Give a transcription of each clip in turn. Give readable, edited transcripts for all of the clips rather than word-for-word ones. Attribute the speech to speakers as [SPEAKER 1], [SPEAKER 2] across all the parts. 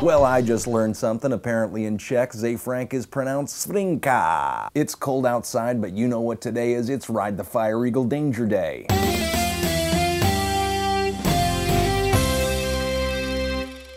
[SPEAKER 1] Well, I just learned something. Apparently in Czech, Zefrank is pronounced Zefranka. It's cold outside, but you know what today is. It's Ride the Fire Eagle Danger Day.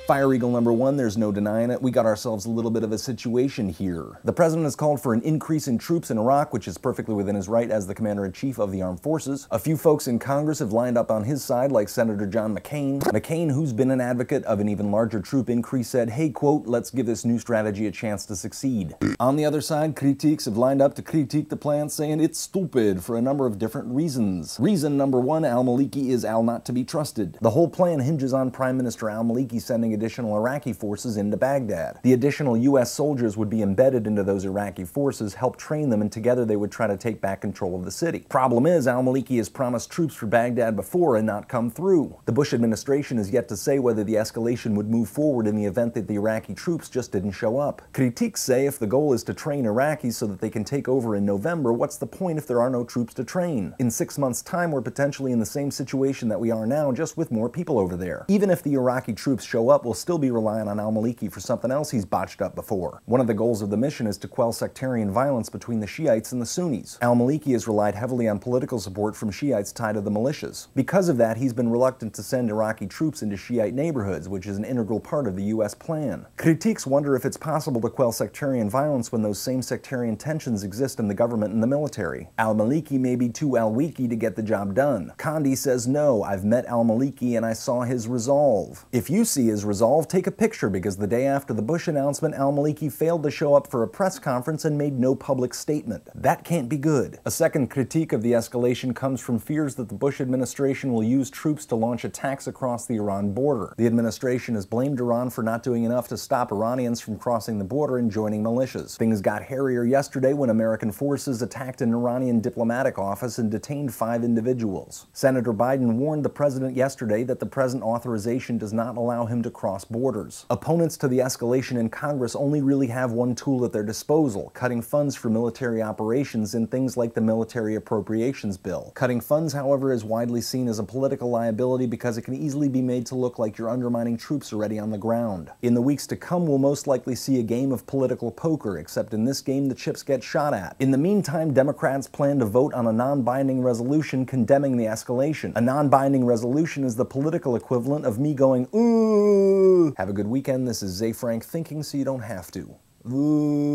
[SPEAKER 1] Fire Eagle number one, there's no denying it. We got ourselves a little bit of a situation here. The president has called for an increase in troops in Iraq, which is perfectly within his right as the commander-in-chief of the armed forces. A few folks in Congress have lined up on his side, like Senator John McCain. McCain, who's been an advocate of an even larger troop increase, said, hey, quote, let's give this new strategy a chance to succeed. On the other side, critiques have lined up to critique the plan, saying it's stupid for a number of different reasons. Reason number one, al-Maliki is not to be trusted. The whole plan hinges on Prime Minister al-Maliki sending additional Iraqi forces into Baghdad. The additional U.S. soldiers would be embedded into those Iraqi forces, help train them, and together they would try to take back control of the city. Problem is, al-Maliki has promised troops for Baghdad before and not come through. The Bush administration is yet to say whether the escalation would move forward in the event that the Iraqi troops just didn't show up. Critiques say if the goal is to train Iraqis so that they can take over in November, what's the point if there are no troops to train? In 6 months' time, we're potentially in the same situation that we are now, just with more people over there. Even if the Iraqi troops show up, we'll still be relying on al-Maliki for something else he's botched up before. One of the goals of the mission is to quell sectarian violence between the Shiites and the Sunnis. Al-Maliki has relied heavily on political support from Shiites tied to the militias. Because of that, he's been reluctant to send Iraqi troops into Shiite neighborhoods, which is an integral part of the U.S. plan. Critiques wonder if it's possible to quell sectarian violence when those same sectarian tensions exist in the government and the military. Al-Maliki may be too al-Wiki to get the job done. Condi says, no, I've met al-Maliki and I saw his resolve. If you see his resolve, take a picture, because the day after the Bush announcement, al-Maliki failed to show up for a press conference and made no public statement. That can't be good. A second critique of the escalation comes from fears that the Bush administration will use troops to launch attacks across the Iran border. The administration has blamed Iran for not doing enough to stop Iranians from crossing the border and joining militias. Things got hairier yesterday when American forces attacked an Iranian diplomatic office and detained 5 individuals. Senator Biden warned the president yesterday that the present authorization does not allow him to cross borders. Opponents to the escalation in Congress only really have one tool at their disposal: cutting funds for military operations in things like the Military Appropriations Bill. Cutting funds, however, is widely seen as a political liability because it can easily be made to look like you're undermining troops already on the ground. In the weeks to come, we'll most likely see a game of political poker, except in this game the chips get shot at. In the meantime, Democrats plan to vote on a non-binding resolution condemning the escalation. A non-binding resolution is the political equivalent of me going, ooh. Have a good weekend. This is Zefrank thinking so you don't have to. Ooh.